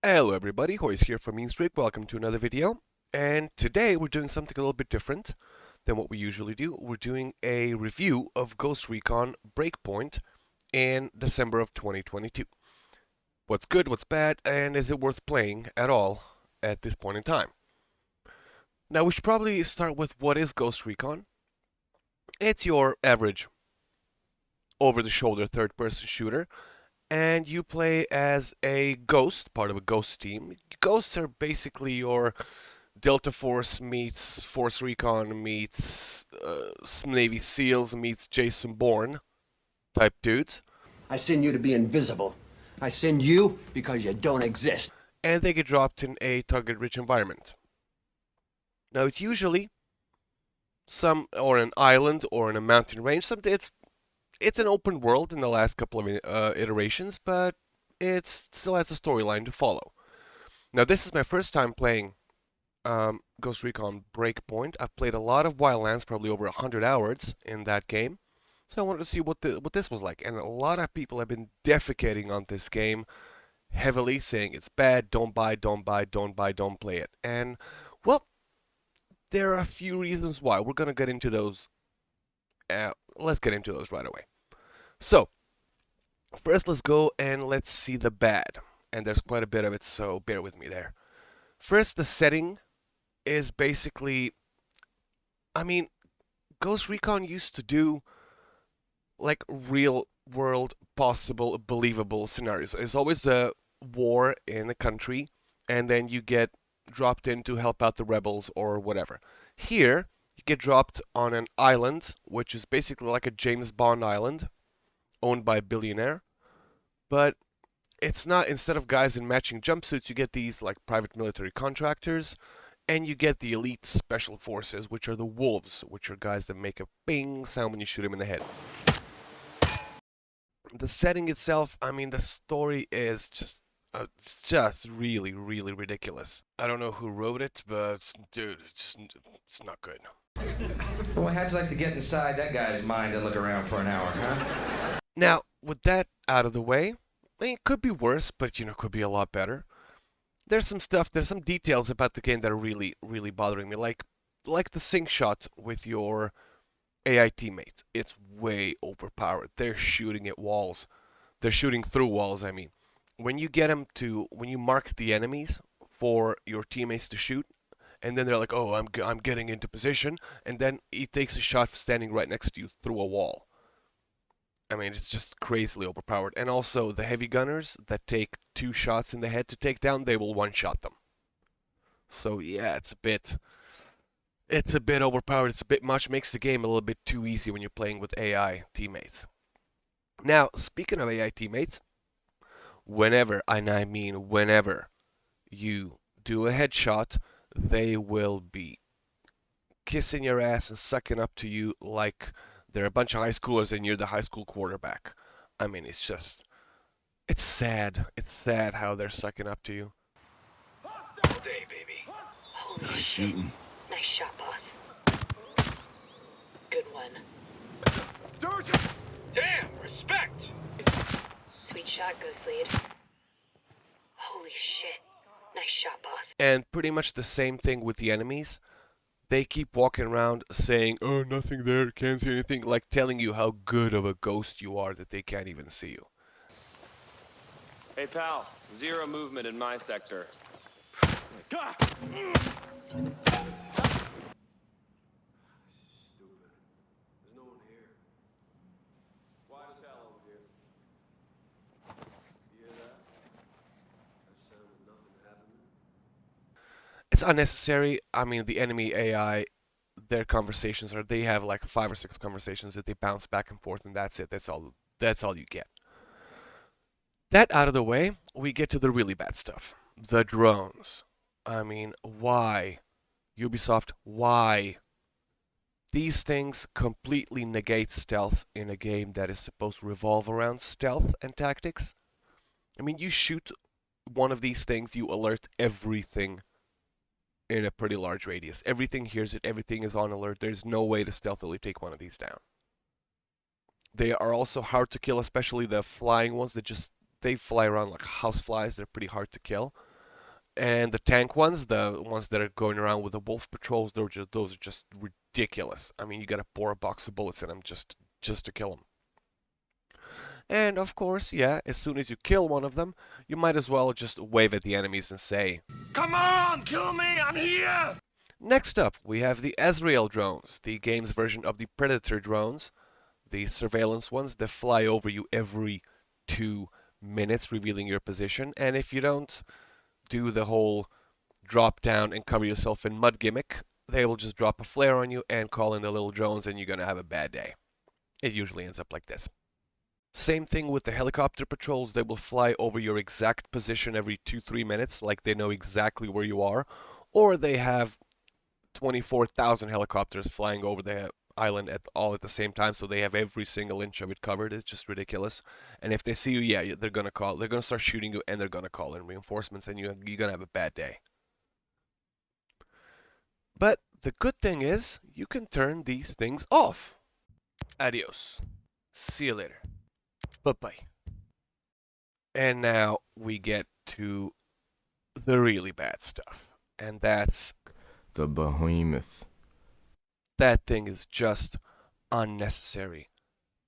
Hello everybody, Hoy's here from Meanstreak. Welcome to another video. And today we're doing something a little bit different than what we usually do. We're doing a review of Ghost Recon Breakpoint in December of 2022. What's good, what's bad, and is it worth playing at all at this point in time? Now we should probably start with what is Ghost Recon. It's your average over-the-shoulder third-person shooter, and you play as a ghost, part of a ghost team. Ghosts are basically your Delta Force meets Force Recon meets Navy SEALs meets Jason Bourne type dudes. I send you to be invisible. I send you because you don't exist. And they get dropped in a target-rich environment. Now it's usually an island or in a mountain range. It's an open world in the last couple of iterations, but it still has a storyline to follow. Now this is my first time playing Ghost Recon Breakpoint. I've played a lot of Wildlands, probably over 100 hours in that game. So I wanted to see what this was like. And a lot of people have been defecating on this game heavily, saying it's bad, don't buy, don't play it. And, well, there are a few reasons why. We're going to get into those. Let's get into those right away. So, first let's go and let's see the bad. And there's quite a bit of it, so bear with me there. First, the setting is basically, Ghost Recon used to do like real world possible believable scenarios. It's always a war in a country and then you get dropped in to help out the rebels or whatever. Here, you get dropped on an island, which is basically like a James Bond island, owned by a billionaire. But it's not, instead of guys in matching jumpsuits, you get these like private military contractors, and you get the elite special forces, which are the wolves, which are guys that make a bing sound when you shoot them in the head. The setting itself, the story is it's just really, really ridiculous. I don't know who wrote it, but dude, it's not good. Well, how'd you like to get inside that guy's mind and look around for an hour, huh? Now, with that out of the way, it could be worse, but could be a lot better. There's some details about the game that are really, really bothering me, like the sync shot with your AI teammates. It's way overpowered. They're shooting at walls. They're shooting through walls, When you when you mark the enemies for your teammates to shoot, and then they're like, oh, I'm getting into position, and then he takes a shot standing right next to you through a wall. It's just crazily overpowered. And also, the heavy gunners that take 2 shots in the head to take down, they will one-shot them. So yeah, it's a bit overpowered. It's a bit much. Makes the game a little bit too easy when you're playing with AI teammates. Now, speaking of AI teammates, whenever you do a headshot, they will be kissing your ass and sucking up to you like they're a bunch of high schoolers and you're the high school quarterback. It's sad. It's sad how they're sucking up to you. All day, baby. Nice shooting. Nice shot, boss. Good one. Damn, respect! Sweet shot, Ghost Lead. Holy shit. Nice shot, boss. And pretty much the same thing with the enemies. They keep walking around saying, oh, nothing there, can't see anything, like telling you how good of a ghost you are that they can't even see you. Hey pal, 0 movement in my sector. It's unnecessary. The enemy AI, their conversations they have like 5 or 6 conversations that they bounce back and forth, and that's it. That's all you get. That out of the way, we get to the really bad stuff. The drones. Why? Ubisoft, why? These things completely negate stealth in a game that is supposed to revolve around stealth and tactics. You shoot one of these things, you alert everything in a pretty large radius. Everything hears it, everything is on alert. There's no way to stealthily take one of these down. They are also hard to kill, especially the flying ones that they fly around like houseflies. They're pretty hard to kill. And the tank ones, the ones that are going around with the wolf patrols, those are just ridiculous. I mean, you gotta pour a box of bullets in them just to kill them. And of course, yeah, as soon as you kill one of them, you might as well just wave at the enemies and say, Come on, kill me, I'm here! Next up, we have the Ezreal Drones, the game's version of the Predator drones, the surveillance ones that fly over you every 2 minutes, revealing your position. And if you don't do the whole drop down and cover yourself in mud gimmick, they will just drop a flare on you and call in the little drones, and you're gonna have a bad day. It usually ends up like this. Same thing with the helicopter patrols. They will fly over your exact position every 2-3 minutes, like they know exactly where you are, or they have 24,000 helicopters flying over the island all at the same time, so they have every single inch of it covered. It's just ridiculous. And if they see you, yeah, they're gonna start shooting you, and they're gonna call in reinforcements, and you're gonna have a bad day. But the good thing is, you can turn these things off. Adios. See you later. Bye-bye. And now we get to the really bad stuff. And that's The behemoth. that thing is just unnecessary.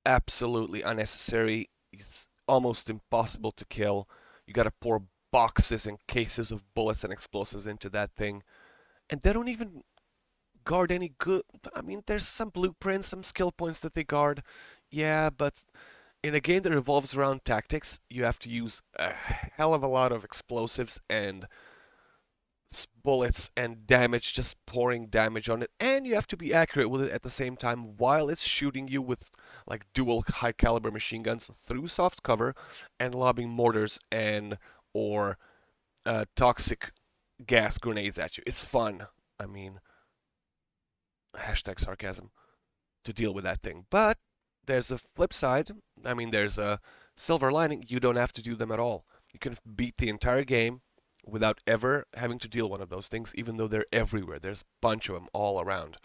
Absolutely unnecessary. It's almost impossible to kill. You gotta pour boxes and cases of bullets and explosives into that thing. And they don't even guard any good. I mean, there's some blueprints, some skill points that they guard. Yeah, but in a game that revolves around tactics, you have to use a hell of a lot of explosives and bullets and damage, just pouring damage on it, and you have to be accurate with it at the same time while it's shooting you with like dual high caliber machine guns through soft cover and lobbing mortars and or toxic gas grenades at you. It's fun. I mean, hashtag sarcasm, to deal with that thing. But there's a flip side. I mean, there's a silver lining. You don't have to do them at all. You can beat the entire game without ever having to deal one of those things, even though they're everywhere. There's a bunch of them all around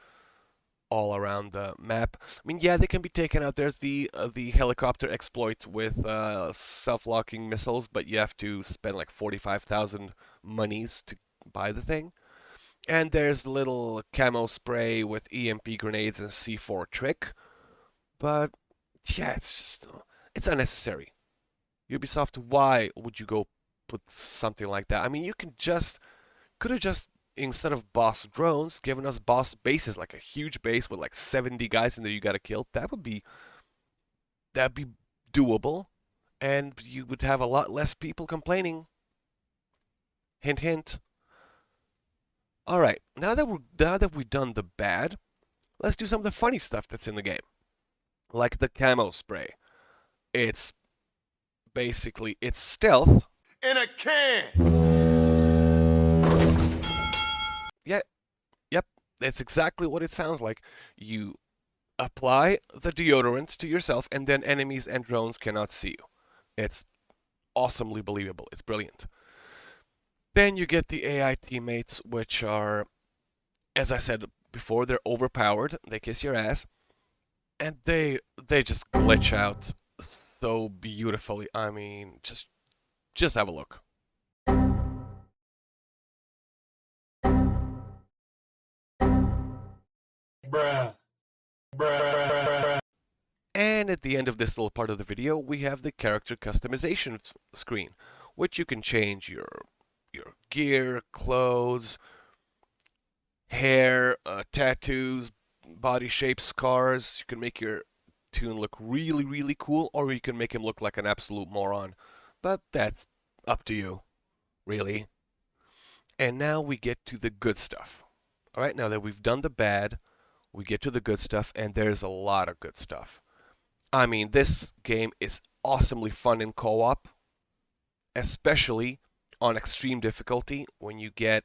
the map. I mean, yeah, they can be taken out. There's the helicopter exploit with self-locking missiles, but you have to spend like 45,000 monies to buy the thing. And there's the little camo spray with EMP grenades and C4 trick. But yeah, it's unnecessary. Ubisoft, why would you go put something like that? I mean, you could have just, instead of boss drones, given us boss bases, like a huge base with like 70 guys in there you gotta kill. That'd be doable, and you would have a lot less people complaining. Hint, hint. All right, now that we've done the bad, let's do some of the funny stuff that's in the game, like the camo spray. It's basically stealth. In a can! Yeah, yep, that's exactly what it sounds like. You apply the deodorant to yourself, and then enemies and drones cannot see you. It's awesomely believable. It's brilliant. Then you get the AI teammates, which are, as I said before, they're overpowered. They kiss your ass, and they just glitch out so beautifully. I mean, just have a look. Bruh. Bruh. And at the end of this little part of the video, we have the character customization screen, which you can change your gear, clothes, hair, tattoos, body shape, scars. You can make your toon look really, really cool, or you can make him look like an absolute moron. But that's up to you, really. And now we get to the good stuff. Alright, now that we've done the bad, we get to the good stuff, and there's a lot of good stuff. I mean, this game is awesomely fun in co-op, especially on extreme difficulty. When you get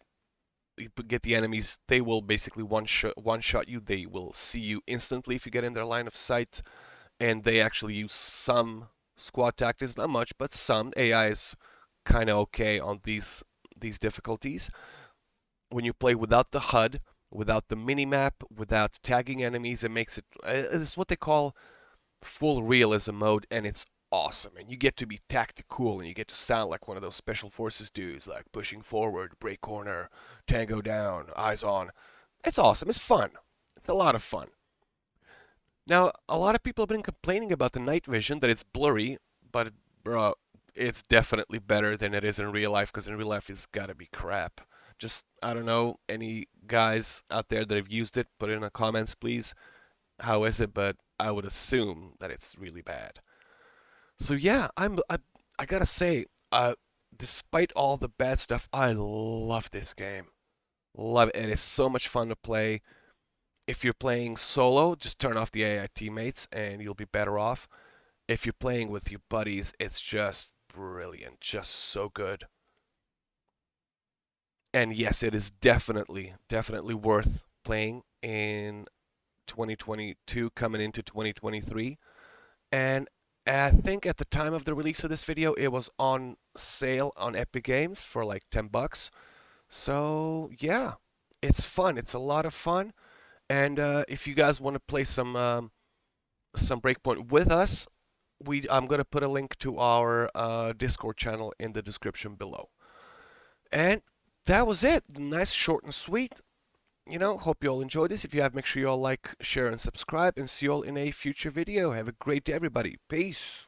the enemies, they will basically one shot you. They will see you instantly if you get in their line of sight, and they actually use some squad tactics, not much, but some. AI is kind of okay on these difficulties. When you play without the HUD, without the minimap, without tagging enemies, it makes it, it's what they call full realism mode, and it's awesome. And you get to be tactical and you get to sound like one of those special forces dudes, like pushing forward, break corner, tango down, eyes on. It's awesome. It's fun. It's a lot of fun. Now, a lot of people have been complaining about the night vision, that it's blurry, but bro, it's definitely better than it is in real life, because in real life it's gotta be crap. Just, I don't know, any guys out there that have used it, put it in the comments, please. How is it? But I would assume that it's really bad. So yeah, I gotta say, despite all the bad stuff, I love this game. Love it. It is so much fun to play. If you're playing solo, just turn off the AI teammates and you'll be better off. If you're playing with your buddies, it's just brilliant, just so good. And yes, it is definitely worth playing in 2022 coming into 2023. And I think at the time of the release of this video, it was on sale on Epic Games for like $10. So yeah, it's fun. It's a lot of fun. And if you guys want to play some Breakpoint with us, I'm gonna put a link to our Discord channel in the description below. And that was it. Nice, short, and sweet. Hope you all enjoyed this. If you have, make sure you all like, share, and subscribe. And see you all in a future video. Have a great day, everybody. Peace.